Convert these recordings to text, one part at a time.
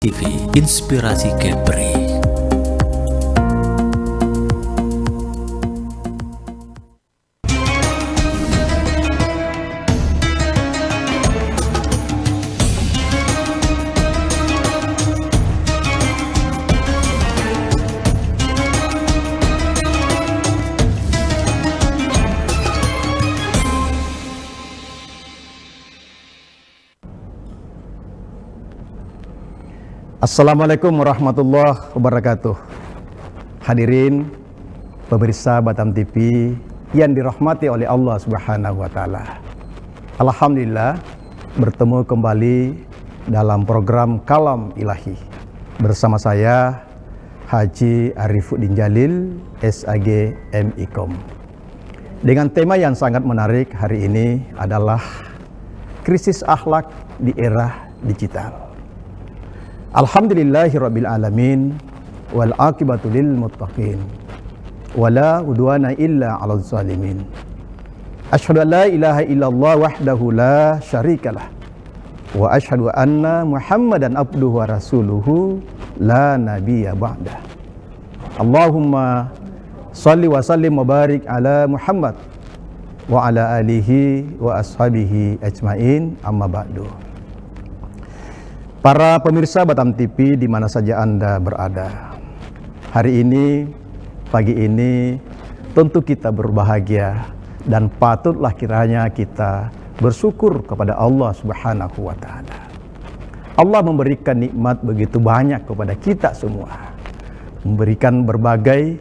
TV Inspirasi Kepri. Assalamualaikum warahmatullahi wabarakatuh. Hadirin pemirsa Batam TV yang dirahmati oleh Allah Subhanahu wa taala. Alhamdulillah bertemu kembali dalam program Kalam Ilahi bersama saya Haji Arifuddin Jalil SAG MIKOM. Dengan tema yang sangat menarik hari ini adalah krisis akhlak di era digital. Alhamdulillahirabbil alamin wal aqibatu lil muttaqin wala udwana illa 'alal zalimin. Asyhadu an la ilaha illallah wahdahu la syarikalah wa asyhadu anna Muhammadan abduhu wa rasuluhu la nabiyya ba'dah. Allahumma shalli wa sallim wa barik ala Muhammad wa ala alihi wa ashabihi ajmain, amma ba'du. Para pemirsa Batam TV di mana saja Anda berada, hari ini, pagi ini, tentu kita berbahagia dan patutlah kiranya kita bersyukur kepada Allah Subhanahu wa taala. Allah memberikan nikmat begitu banyak kepada kita semua, memberikan berbagai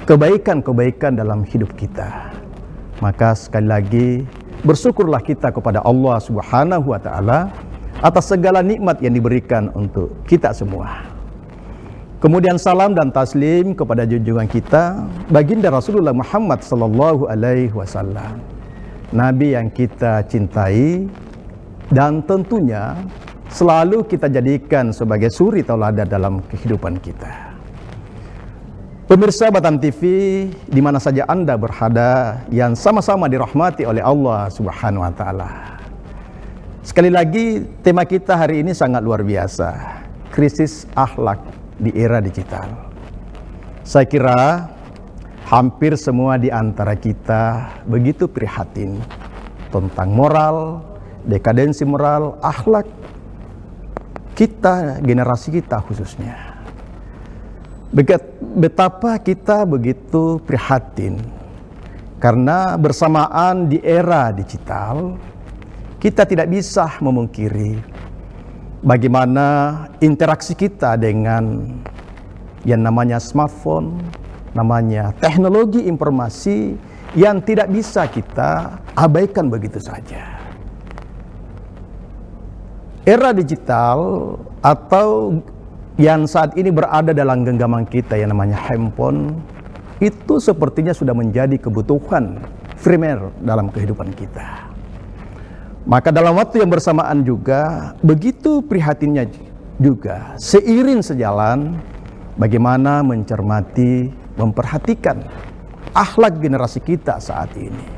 kebaikan-kebaikan dalam hidup kita. Maka sekali lagi bersyukurlah kita kepada Allah Subhanahu wa taala atas segala nikmat yang diberikan untuk kita semua. Kemudian salam dan taslim kepada junjungan kita baginda Rasulullah Muhammad sallallahu alaihi wasallam, nabi yang kita cintai dan tentunya selalu kita jadikan sebagai suri tauladan dalam kehidupan kita. Pemirsa Batam TV di mana saja Anda berada yang sama-sama dirahmati oleh Allah Subhanahu wa taala. Sekali lagi, tema kita hari ini sangat luar biasa. Krisis akhlak di era digital. Saya kira hampir semua di antara kita begitu prihatin tentang moral, dekadensi moral, akhlak kita, generasi kita khususnya. Betapa kita begitu prihatin karena bersamaan di era digital, kita tidak bisa memungkiri bagaimana interaksi kita dengan yang namanya smartphone, namanya teknologi informasi yang tidak bisa kita abaikan begitu saja. Era digital atau yang saat ini berada dalam genggaman kita yang namanya handphone, itu sepertinya sudah menjadi kebutuhan primer dalam kehidupan kita. Maka dalam waktu yang bersamaan juga, begitu prihatinnya juga, seiring sejalan bagaimana mencermati, memperhatikan akhlak generasi kita saat ini.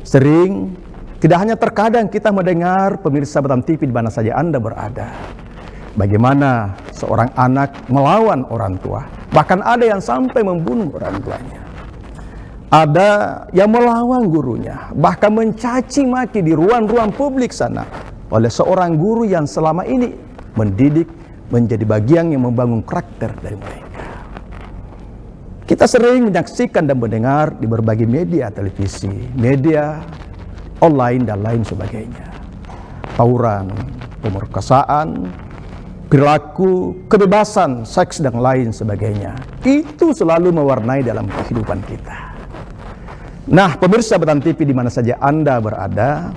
Sering, tidak hanya terkadang kita mendengar pemirsa Batam TV di mana saja Anda berada, bagaimana seorang anak melawan orang tua, bahkan ada yang sampai membunuh orang tuanya. Ada yang melawan gurunya, bahkan mencaci maki di ruang-ruang publik sana oleh seorang guru yang selama ini mendidik menjadi bagian yang membangun karakter dari mereka. Kita sering menyaksikan dan mendengar di berbagai media televisi, media online dan lain sebagainya. Tawuran, pemerkosaan, perilaku, kebebasan, seks dan lain sebagainya. Itu selalu mewarnai dalam kehidupan kita. Nah, pemirsa Batam TV di mana saja Anda berada,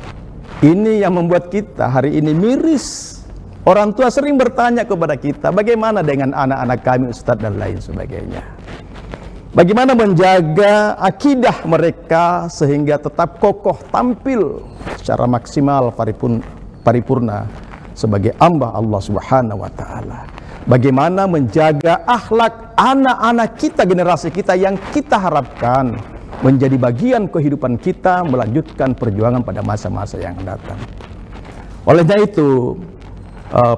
ini yang membuat kita hari ini miris. Orang tua sering bertanya kepada kita, bagaimana dengan anak-anak kami Ustadz dan lain sebagainya. Bagaimana menjaga akidah mereka sehingga tetap kokoh tampil secara maksimal paripurna sebagai hamba Allah Subhanahu wa taala. Bagaimana menjaga akhlak anak-anak kita, generasi kita yang kita harapkan menjadi bagian kehidupan kita melanjutkan perjuangan pada masa-masa yang datang. Olehnya itu,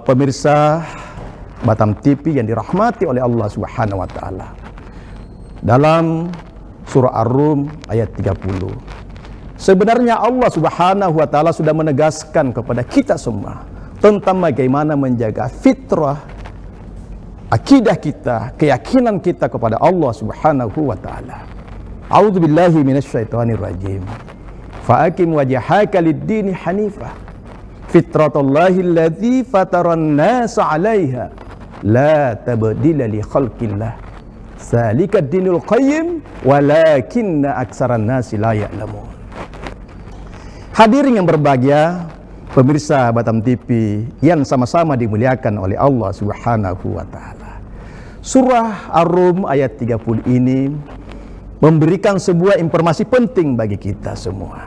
pemirsa Batam TV yang dirahmati oleh Allah Subhanahu wa taala. Dalam surah Ar-Rum ayat 30. Sebenarnya Allah Subhanahu wa taala sudah menegaskan kepada kita semua tentang bagaimana menjaga fitrah, akidah kita, keyakinan kita kepada Allah Subhanahu wa taala. A'udzubillahi minasyaitonirrajim. Fa'akim wajhaka lid-dini hanifah fitratallahi allati fataran nasa 'alaiha la tabdila li khalqillah zalika ad-dinul qayyim walakinna aksaran nasi la ya'lamun. Hadirin yang berbahagia, pemirsa Batam TV yang sama-sama dimuliakan oleh Allah Subhanahu wa taala. Surah Ar-Rum ayat 30 ini memberikan sebuah informasi penting bagi kita semua.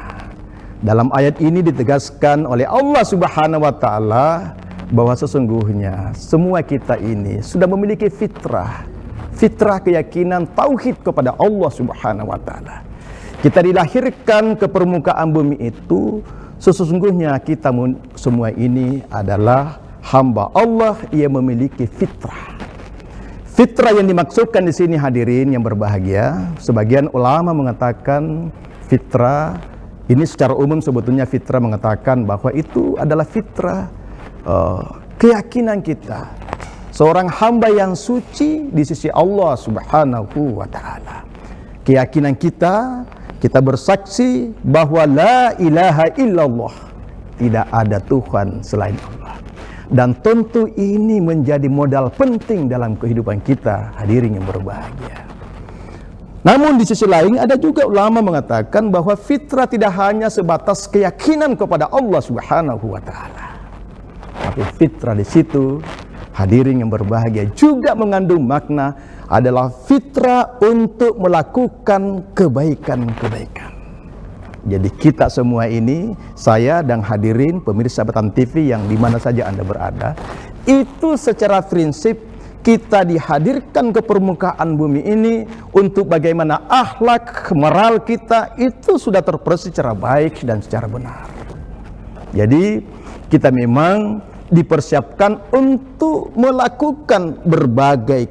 Dalam ayat ini ditegaskan oleh Allah Subhanahu wa taala bahwa sesungguhnya semua kita ini sudah memiliki fitrah keyakinan tauhid kepada Allah Subhanahu wa taala. Kita dilahirkan ke permukaan bumi itu, sesungguhnya kita semua ini adalah hamba Allah yang memiliki fitrah. Fitrah yang dimaksudkan di sini hadirin yang berbahagia, sebagian ulama mengatakan fitrah ini secara umum sebetulnya fitrah mengatakan bahwa itu adalah fitrah keyakinan kita. Seorang hamba yang suci di sisi Allah Subhanahu wa taala. Keyakinan kita bersaksi bahwa la ilaha illallah, tidak ada Tuhan selain Allah. Dan tentu ini menjadi modal penting dalam kehidupan kita, hadirin yang berbahagia. Namun di sisi lain ada juga ulama mengatakan bahwa fitrah tidak hanya sebatas keyakinan kepada Allah Subhanahu wa taala. Tapi fitrah di situ, hadirin yang berbahagia, juga mengandung makna adalah fitrah untuk melakukan kebaikan-kebaikan. Jadi kita semua ini, saya dan hadirin pemirsa Batam TV yang dimana saja Anda berada, itu secara prinsip kita dihadirkan ke permukaan bumi ini untuk bagaimana akhlak, moral kita itu sudah terproses secara baik dan secara benar. Jadi kita memang dipersiapkan untuk melakukan berbagai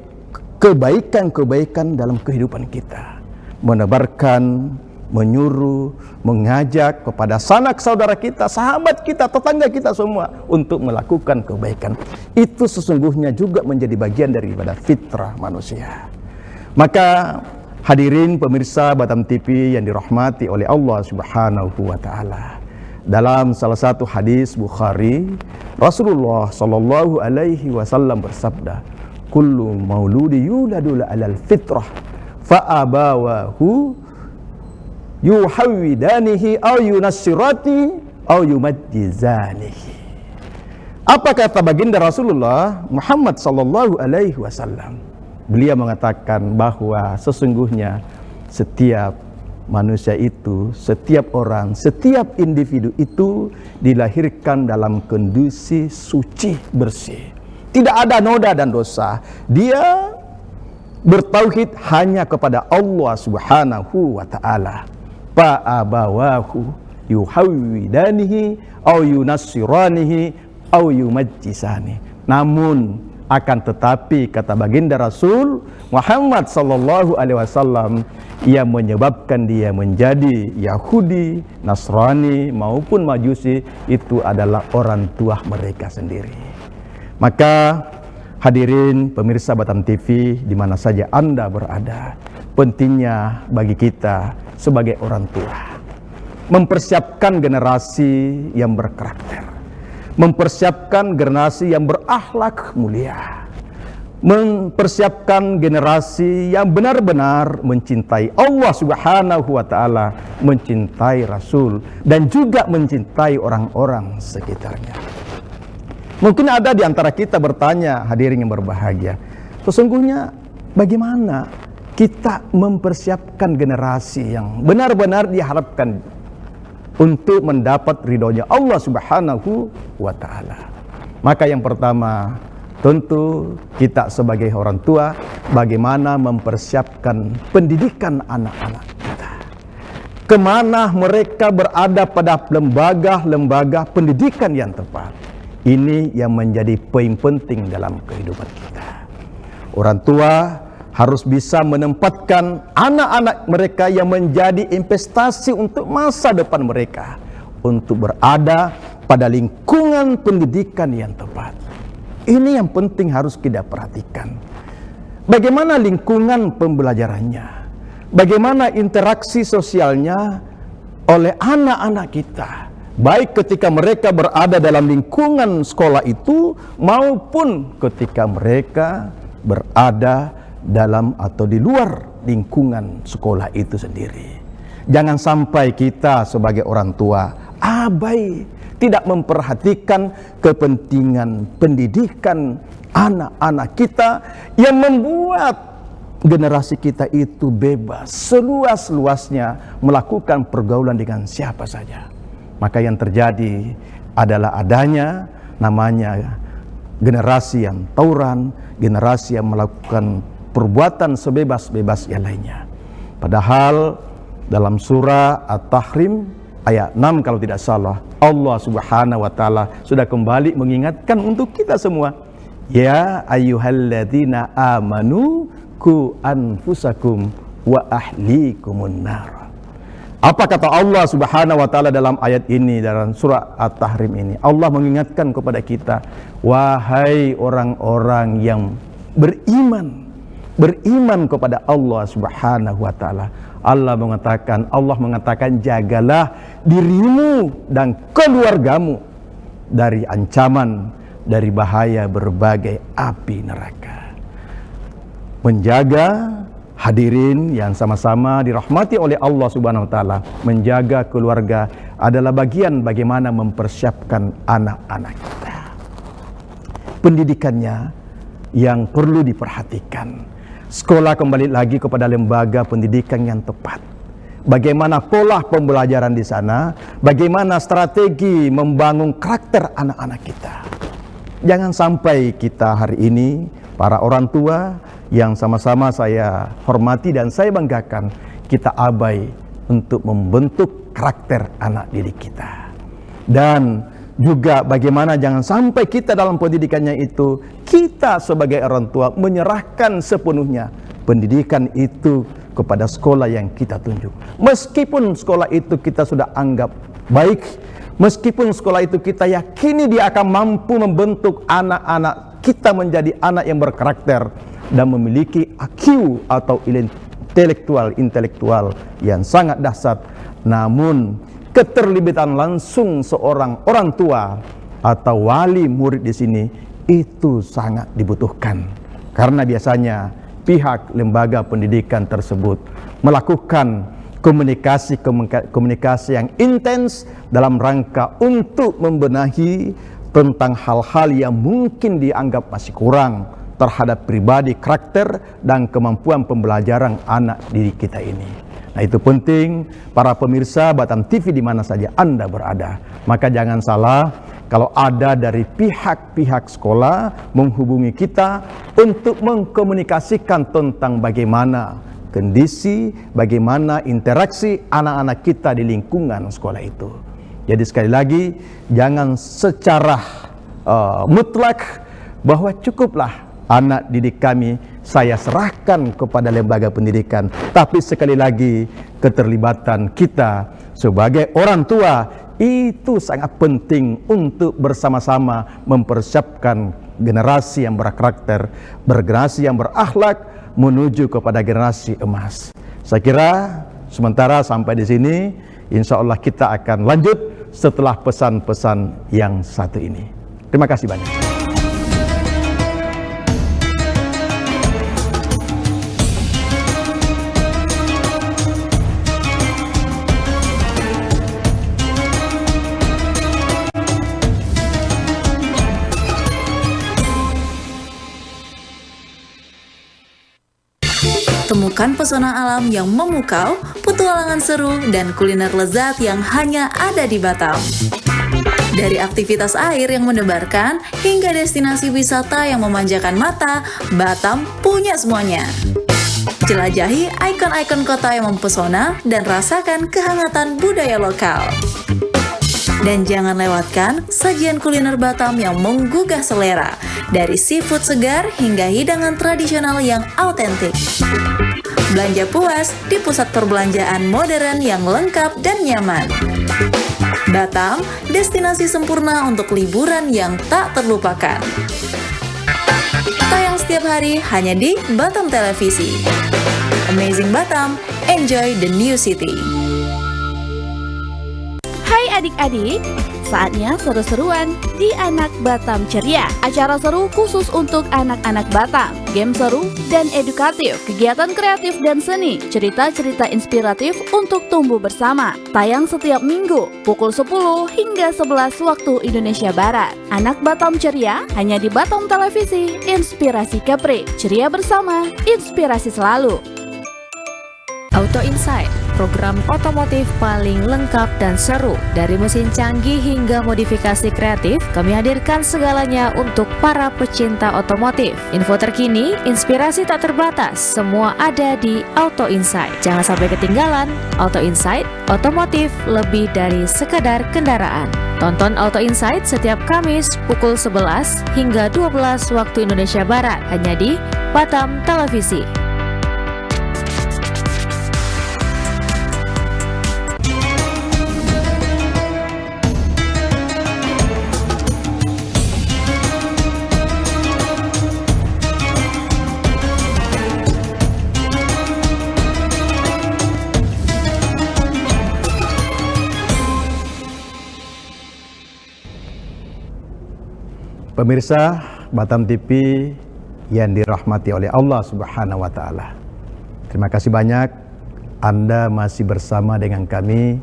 kebaikan-kebaikan dalam kehidupan kita. Menebarkan, menyuruh, mengajak kepada sanak saudara kita, sahabat kita, tetangga kita semua untuk melakukan kebaikan. Itu sesungguhnya juga menjadi bagian daripada fitrah manusia. Maka hadirin pemirsa Batam TV yang dirahmati oleh Allah Subhanahu wa taala. Dalam salah satu hadis Bukhari, Rasulullah sallallahu alaihi wasallam bersabda, "Kullu mauludi yuladu 'alal fitrah fa abawahu yuhawwidanihi aw yunassirati aw yumajjizanihi." Apa kata baginda Rasulullah Muhammad sallallahu alaihi wasallam? Beliau mengatakan bahwa sesungguhnya setiap manusia itu, setiap orang, setiap individu itu dilahirkan dalam kondisi suci, bersih. Tidak ada noda dan dosa. Dia bertauhid hanya kepada Allah Subhanahu wa taala. Fa'abawahu yuhawwidanihi aw yunassiranihi aw yumajjisani. Namun akan tetapi kata baginda Rasul Muhammad sallallahu alaihi wasallam, ia menyebabkan dia menjadi Yahudi, Nasrani maupun Majusi, itu adalah orang tua mereka sendiri. Maka hadirin pemirsa Batam TV di mana saja Anda berada, pentingnya bagi kita sebagai orang tua mempersiapkan generasi yang berkarakter, mempersiapkan generasi yang berakhlak mulia, mempersiapkan generasi yang benar-benar mencintai Allah Subhanahu wa taala, mencintai Rasul, dan juga mencintai orang-orang sekitarnya. Mungkin ada di antara kita bertanya, hadirin yang berbahagia, sesungguhnya bagaimana kita mempersiapkan generasi yang benar-benar diharapkan untuk mendapat ridhonya Allah Subhanahu wa taala? Maka yang pertama, tentu kita sebagai orang tua bagaimana mempersiapkan pendidikan anak-anak kita. Kemana mereka berada pada lembaga-lembaga pendidikan yang tepat. Ini yang menjadi poin penting dalam kehidupan kita. Orang tua harus bisa menempatkan anak-anak mereka yang menjadi investasi untuk masa depan mereka, untuk berada pada lingkungan pendidikan yang tepat. Ini yang penting harus kita perhatikan. Bagaimana lingkungan pembelajarannya, bagaimana interaksi sosialnya oleh anak-anak kita, baik ketika mereka berada dalam lingkungan sekolah itu maupun ketika mereka berada dalam atau di luar lingkungan sekolah itu sendiri. Jangan sampai kita sebagai orang tua abai, tidak memperhatikan kepentingan pendidikan anak-anak kita yang membuat generasi kita itu bebas seluas-luasnya melakukan pergaulan dengan siapa saja. Maka yang terjadi adalah adanya namanya generasi yang tawuran, generasi yang melakukan perbuatan sebebas-bebas yang lainnya. Padahal dalam surah At-Tahrim ayat 6 kalau tidak salah, Allah Subhanahu wa taala sudah kembali mengingatkan untuk kita semua, ya ayyuhalladzina amanu qu anfusakum wa ahlikumun nar. Apa kata Allah Subhanahu wa taala dalam ayat ini, dalam surah At-Tahrim ini? Allah mengingatkan kepada kita, wahai orang-orang yang beriman kepada Allah Subhanahu wa taala. Allah mengatakan jagalah dirimu dan keluargamu dari ancaman, dari bahaya berbagai api neraka. Menjaga hadirin yang sama-sama dirahmati oleh Allah Subhanahu wa taala, menjaga keluarga adalah bagian bagaimana mempersiapkan anak-anak kita. Pendidikannya yang perlu diperhatikan. Sekolah kembali lagi kepada lembaga pendidikan yang tepat. Bagaimana pola pembelajaran di sana, bagaimana strategi membangun karakter anak-anak kita. Jangan sampai kita hari ini, para orang tua yang sama-sama saya hormati dan saya banggakan, kita abai untuk membentuk karakter anak didik kita. Dan juga bagaimana jangan sampai kita dalam pendidikannya itu, kita sebagai orang tua menyerahkan sepenuhnya pendidikan itu kepada sekolah yang kita tunjuk. Meskipun sekolah itu kita sudah anggap baik, meskipun sekolah itu kita yakini dia akan mampu membentuk anak-anak kita menjadi anak yang berkarakter dan memiliki IQ atau intelektual yang sangat dahsyat, namun keterlibatan langsung seorang orang tua atau wali murid di sini itu sangat dibutuhkan, karena biasanya pihak lembaga pendidikan tersebut melakukan komunikasi yang intens dalam rangka untuk membenahi tentang hal-hal yang mungkin dianggap masih kurang terhadap pribadi, karakter dan kemampuan pembelajaran anak didik kita ini. Nah, itu penting para pemirsa Batam TV di mana saja Anda berada. Maka jangan salah kalau ada dari pihak-pihak sekolah menghubungi kita untuk mengkomunikasikan tentang bagaimana kondisi, bagaimana interaksi anak-anak kita di lingkungan sekolah itu. Jadi sekali lagi, jangan secara mutlak bahwa cukuplah anak didik kami saya serahkan kepada lembaga pendidikan. Tapi sekali lagi, keterlibatan kita sebagai orang tua itu sangat penting untuk bersama-sama mempersiapkan generasi yang berkarakter, generasi yang berakhlak menuju kepada generasi emas. Saya kira sementara sampai di sini, insya Allah kita akan lanjut setelah pesan-pesan yang satu ini. Terima kasih banyak. Temukan pesona alam yang memukau, petualangan seru, dan kuliner lezat yang hanya ada di Batam. Dari aktivitas air yang mendebarkan, hingga destinasi wisata yang memanjakan mata, Batam punya semuanya. Jelajahi ikon-ikon kota yang mempesona dan rasakan kehangatan budaya lokal. Dan jangan lewatkan sajian kuliner Batam yang menggugah selera, dari seafood segar hingga hidangan tradisional yang autentik. Belanja puas di pusat perbelanjaan modern yang lengkap dan nyaman. Batam, destinasi sempurna untuk liburan yang tak terlupakan. Tayang setiap hari hanya di Batam Televisi. Amazing Batam, enjoy the new city. Hai adik-adik, saatnya seru-seruan di Anak Batam Ceria. Acara seru khusus untuk anak-anak Batam. Game seru dan edukatif, kegiatan kreatif dan seni, cerita-cerita inspiratif untuk tumbuh bersama. Tayang setiap minggu, pukul 10 hingga 11 waktu Indonesia Barat. Anak Batam Ceria hanya di Batam Televisi, inspirasi Kepri. Ceria bersama, inspirasi selalu. Auto Insight, program otomotif paling lengkap dan seru. Dari mesin canggih hingga modifikasi kreatif, kami hadirkan segalanya untuk para pecinta otomotif. Info terkini, inspirasi tak terbatas, semua ada di Auto Insight. Jangan sampai ketinggalan. Auto Insight, otomotif lebih dari sekadar kendaraan. Tonton Auto Insight setiap Kamis pukul 11 hingga 12 waktu Indonesia Barat, hanya di Batam Televisi. Pemirsa Batam TV yang dirahmati oleh Allah Subhanahu wa Ta'ala, terima kasih banyak Anda masih bersama dengan kami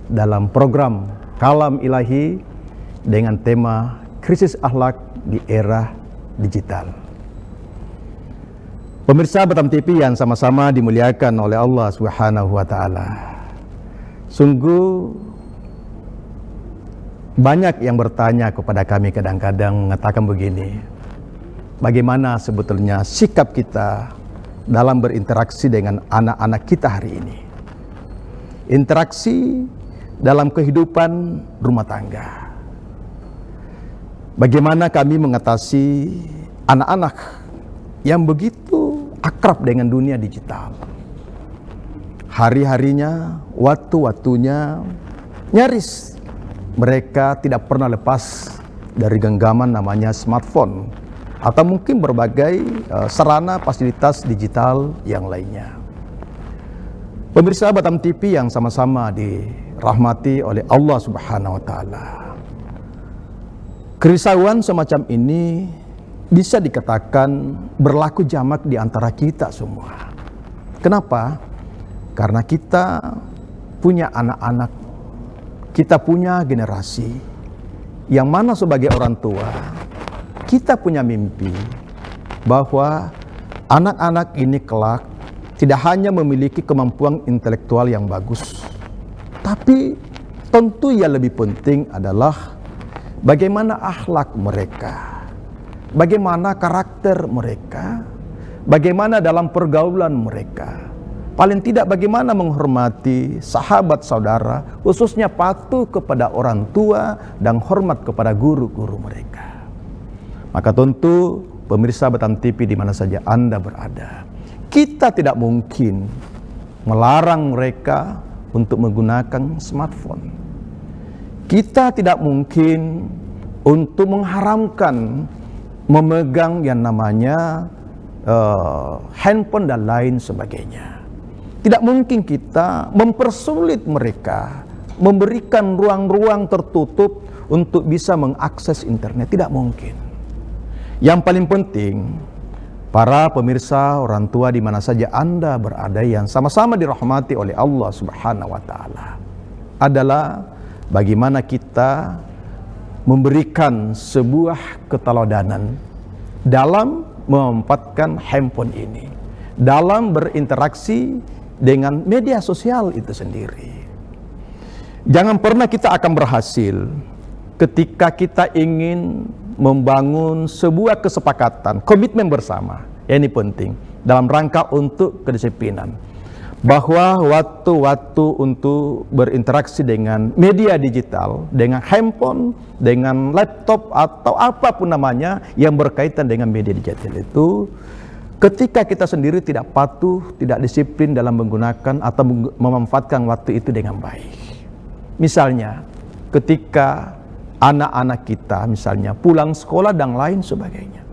dalam program Kalam Ilahi dengan tema krisis akhlak di era digital. Pemirsa Batam TV yang sama-sama dimuliakan oleh Allah Subhanahu wa Ta'ala, sungguh banyak yang bertanya kepada kami kadang-kadang mengatakan begini, bagaimana sebetulnya sikap kita dalam berinteraksi dengan anak-anak kita hari ini? Interaksi dalam kehidupan rumah tangga. Bagaimana kami mengatasi anak-anak yang begitu akrab dengan dunia digital? Hari-harinya, waktu-waktunya, nyaris mereka tidak pernah lepas dari genggaman namanya smartphone atau mungkin berbagai sarana fasilitas digital yang lainnya. Pemirsa Batam TV yang sama-sama dirahmati oleh Allah Subhanahu wa Ta'ala, kerisauan semacam ini bisa dikatakan berlaku jamak di antara kita semua. Kenapa? Karena kita punya anak-anak, kita punya generasi yang mana sebagai orang tua kita punya mimpi bahwa anak-anak ini kelak tidak hanya memiliki kemampuan intelektual yang bagus, tapi tentu yang lebih penting adalah bagaimana akhlak mereka, bagaimana karakter mereka, bagaimana dalam pergaulan mereka. Paling tidak bagaimana menghormati sahabat saudara, khususnya patuh kepada orang tua dan hormat kepada guru-guru mereka. Maka tentu pemirsa Batam TV di mana saja Anda berada, kita tidak mungkin melarang mereka untuk menggunakan smartphone. Kita tidak mungkin untuk mengharamkan memegang yang namanya handphone dan lain sebagainya. Tidak mungkin kita mempersulit mereka, memberikan ruang-ruang tertutup untuk bisa mengakses internet. Tidak mungkin. Yang paling penting, para pemirsa, orang tua di mana saja Anda berada yang sama-sama dirahmati oleh Allah Subhanahu wa Ta'ala, adalah bagaimana kita memberikan sebuah keteladanan dalam memanfaatkan handphone ini, dalam berinteraksi dengan media sosial itu sendiri. Jangan pernah kita akan berhasil ketika kita ingin membangun sebuah kesepakatan, komitmen bersama. Ini penting dalam rangka untuk kedisiplinan. bahwa waktu-waktu untuk berinteraksi dengan media digital, dengan handphone, dengan laptop atau apapun namanya yang berkaitan dengan media digital itu, ketika kita sendiri tidak patuh, tidak disiplin dalam menggunakan atau memanfaatkan waktu itu dengan baik. Misalnya, ketika anak-anak kita misalnya pulang sekolah dan lain sebagainya,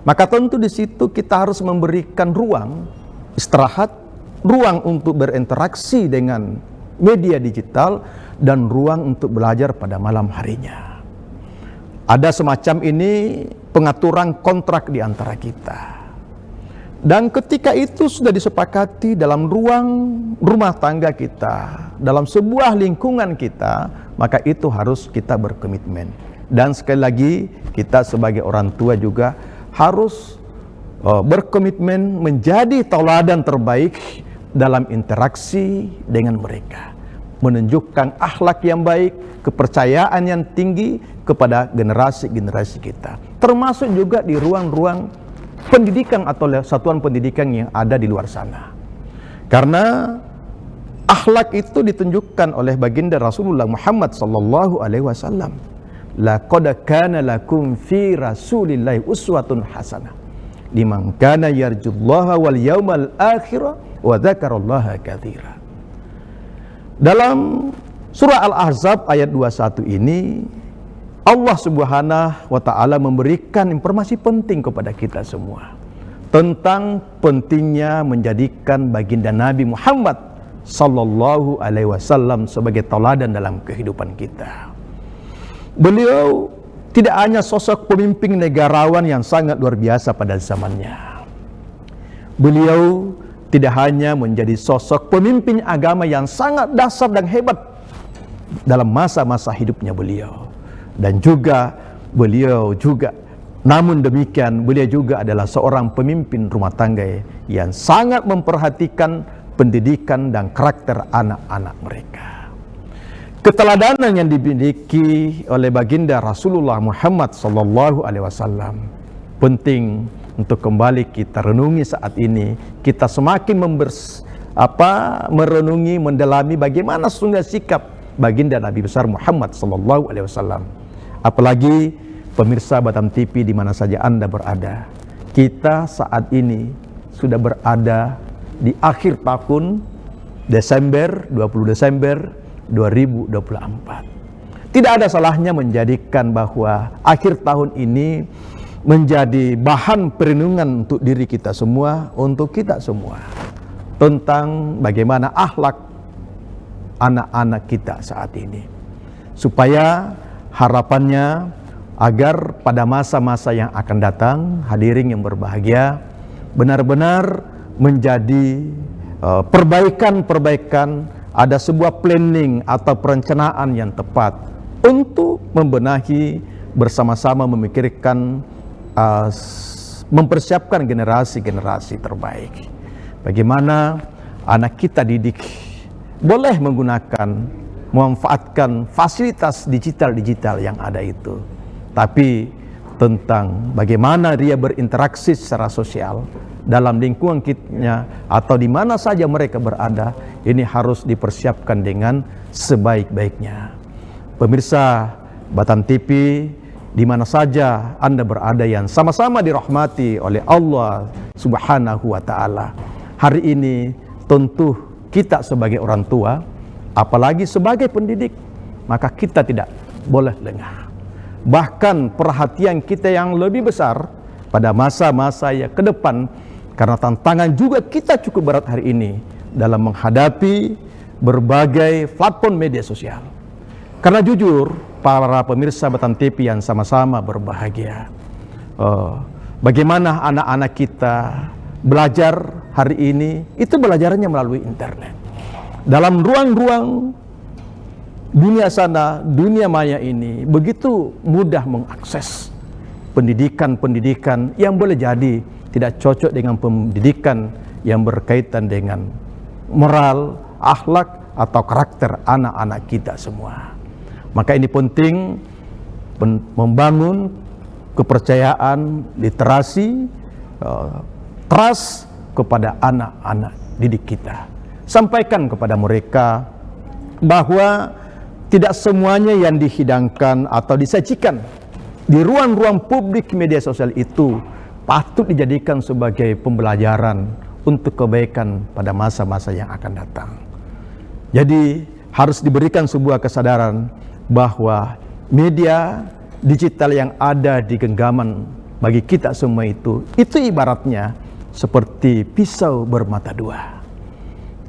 maka tentu di situ kita harus memberikan ruang istirahat, ruang untuk berinteraksi dengan media digital, dan ruang untuk belajar pada malam harinya. Ada semacam ini pengaturan kontrak di antara kita. Dan ketika itu sudah disepakati dalam ruang rumah tangga kita, dalam sebuah lingkungan kita, maka itu harus kita berkomitmen. Dan sekali lagi, kita sebagai orang tua juga harus berkomitmen menjadi tauladan terbaik dalam interaksi dengan mereka, menunjukkan akhlak yang baik, kepercayaan yang tinggi kepada generasi-generasi kita, termasuk juga di ruang-ruang pendidikan atau satuan pendidikan yang ada di luar sana. Karena akhlak itu ditunjukkan oleh baginda Rasulullah Muhammad sallallahu alaihi wasallam. Laqad kana lakum fi Rasulillahi uswatun hasanah liman kana yarjullaha wal yaumal akhir wa dzakarallaha katsira. Dalam surah Al-Ahzab ayat 21 ini, Allah Subhanahu wa taala memberikan informasi penting kepada kita semua tentang pentingnya menjadikan baginda Nabi Muhammad sallallahu alaihi wasallam sebagai tauladan dalam kehidupan kita. Beliau tidak hanya sosok pemimpin negarawan yang sangat luar biasa pada zamannya. Beliau tidak hanya menjadi sosok pemimpin agama yang sangat dahsyat dan hebat dalam masa-masa hidupnya beliau. Dan juga beliau juga, namun demikian beliau juga adalah seorang pemimpin rumah tangga yang sangat memperhatikan pendidikan dan karakter anak-anak mereka. Keteladanan yang dimiliki oleh baginda Rasulullah Muhammad sallallahu alaihi wasallam penting untuk kembali kita renungi saat ini. Kita semakin merenungi, mendalami bagaimana sesungguhnya sikap baginda Nabi besar Muhammad sallallahu alaihi wasallam. Apalagi pemirsa Batam TV di mana saja Anda berada, kita saat ini sudah berada di akhir tahun Desember, 20 Desember 2024. Tidak ada salahnya menjadikan bahwa akhir tahun ini menjadi bahan perenungan untuk diri kita semua, untuk kita semua, tentang bagaimana akhlak anak-anak kita saat ini, supaya harapannya agar pada masa-masa yang akan datang, hadirin yang berbahagia, benar-benar menjadi perbaikan-perbaikan, ada sebuah planning atau perencanaan yang tepat untuk membenahi bersama-sama, memikirkan, mempersiapkan generasi-generasi terbaik. Bagaimana anak kita didik boleh menggunakan, memanfaatkan fasilitas digital yang ada itu, tapi tentang bagaimana dia berinteraksi secara sosial dalam lingkungan kitanya atau di mana saja mereka berada, ini harus dipersiapkan dengan sebaik-baiknya. Pemirsa Batam TV, di mana saja Anda berada yang sama-sama dirahmati oleh Allah Subhanahu wa taala. Hari ini tentu kita sebagai orang tua, apalagi sebagai pendidik, maka kita tidak boleh lengah. Bahkan perhatian kita yang lebih besar pada masa-masa yang ke depan, karena tantangan juga kita cukup berat hari ini dalam menghadapi berbagai platform media sosial. Karena jujur, para pemirsa Batam TV yang sama-sama berbahagia, bagaimana anak-anak kita belajar hari ini, itu belajarnya melalui internet. Dalam ruang-ruang dunia sana, dunia maya ini, begitu mudah mengakses pendidikan-pendidikan yang boleh jadi tidak cocok dengan pendidikan yang berkaitan dengan moral, akhlak, atau karakter anak-anak kita semua. Maka ini penting membangun kepercayaan, literasi, trust kepada anak-anak didik kita. Sampaikan kepada mereka bahwa tidak semuanya yang dihidangkan atau disajikan di ruang-ruang publik media sosial itu patut dijadikan sebagai pembelajaran untuk kebaikan pada masa-masa yang akan datang. Jadi harus diberikan sebuah kesadaran bahwa media digital yang ada di genggaman bagi kita semua itu ibaratnya seperti pisau bermata dua.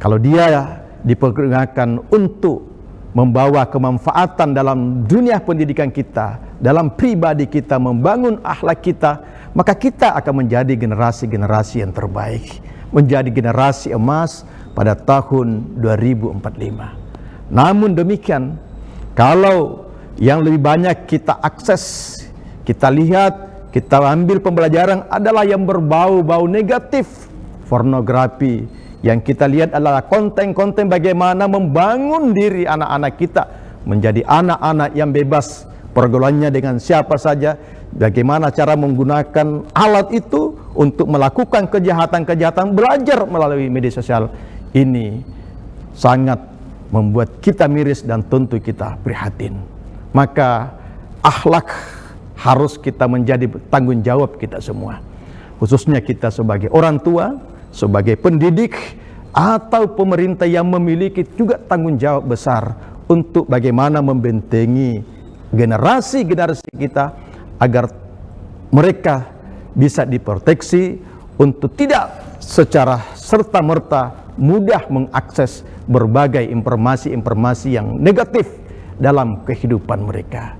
Kalau dia dipergunakan untuk membawa kemanfaatan dalam dunia pendidikan kita, dalam pribadi kita, membangun akhlak kita, maka kita akan menjadi generasi-generasi yang terbaik, menjadi generasi emas pada tahun 2045. Namun demikian, kalau yang lebih banyak kita akses, kita lihat, kita ambil pembelajaran adalah yang berbau-bau negatif, pornografi. Yang kita lihat adalah konten-konten bagaimana membangun diri anak-anak kita menjadi anak-anak yang bebas pergaulannya dengan siapa saja, bagaimana cara menggunakan alat itu untuk melakukan kejahatan-kejahatan, belajar melalui media sosial ini sangat membuat kita miris dan tentu kita prihatin. Maka akhlak harus kita menjadi tanggung jawab kita semua, khususnya kita sebagai orang tua, sebagai pendidik, atau pemerintah yang memiliki juga tanggung jawab besar untuk bagaimana membentengi generasi-generasi kita agar mereka bisa diproteksi untuk tidak secara serta-merta mudah mengakses berbagai informasi-informasi yang negatif dalam kehidupan mereka.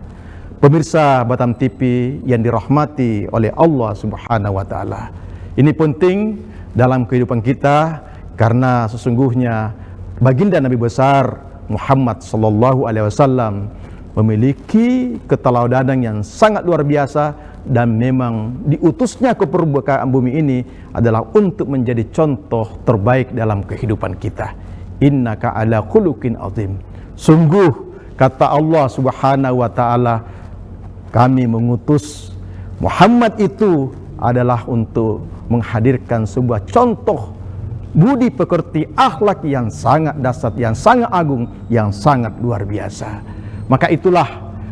Pemirsa Batam TV yang dirahmati oleh Allah Subhanahu wa taala. Ini penting dalam kehidupan kita karena sesungguhnya baginda Nabi besar Muhammad sallallahu alaihi wasallam memiliki keteladanan yang sangat luar biasa dan memang diutusnya ke permukaan bumi ini adalah untuk menjadi contoh terbaik dalam kehidupan kita. Innaka ala khuluqin azim. Sungguh kata Allah Subhanahu wa taala, kami mengutus Muhammad itu adalah untuk menghadirkan sebuah contoh budi pekerti akhlak yang sangat dasar, yang sangat agung, yang sangat luar biasa. Maka itulah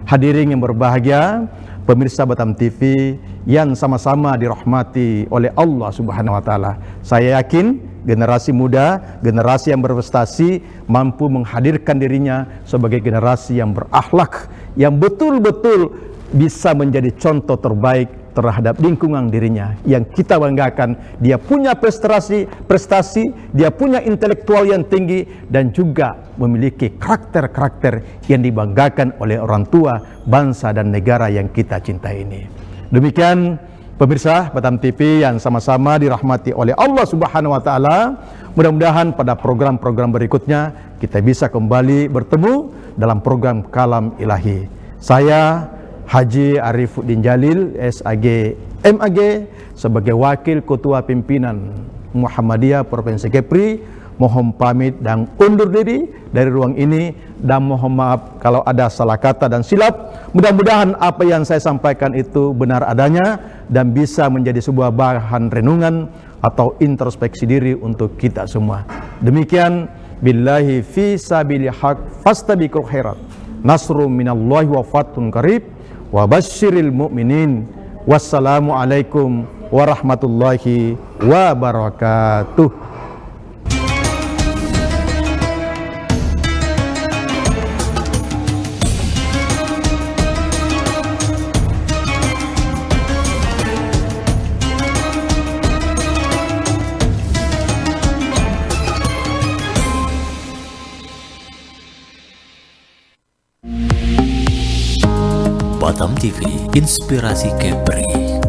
hadirin yang berbahagia, pemirsa Batam TV yang sama-sama dirahmati oleh Allah Subhanahu wa taala. Saya yakin generasi muda, generasi yang berprestasi mampu menghadirkan dirinya sebagai generasi yang berakhlak, yang betul-betul bisa menjadi contoh terbaik terhadap lingkungan dirinya, yang kita banggakan dia punya prestasi, dia punya intelektual yang tinggi dan juga memiliki karakter-karakter yang dibanggakan oleh orang tua, bangsa dan negara yang kita cintai ini. Demikian pemirsa Batam TV yang sama-sama dirahmati oleh Allah Subhanahu wa taala. Mudah-mudahan pada program-program berikutnya kita bisa kembali bertemu dalam program Kalam Ilahi. Saya Haji Arifuddin Jalil, SAG MAG, sebagai Wakil Ketua Pimpinan Muhammadiyah Provinsi Kepri, mohon pamit dan undur diri dari ruang ini dan mohon maaf kalau ada salah kata dan silap. Mudah-mudahan apa yang saya sampaikan itu benar adanya dan bisa menjadi sebuah bahan renungan atau introspeksi diri untuk kita semua. Demikian, billahi fi sabilil haq fastabiqul khairat. Nasrum minallahi wa fathun qarib. Wa basyiril mu'minin. Wassalamualaikum warahmatullahi wabarakatuh. Batam TV, inspirasi Kepri.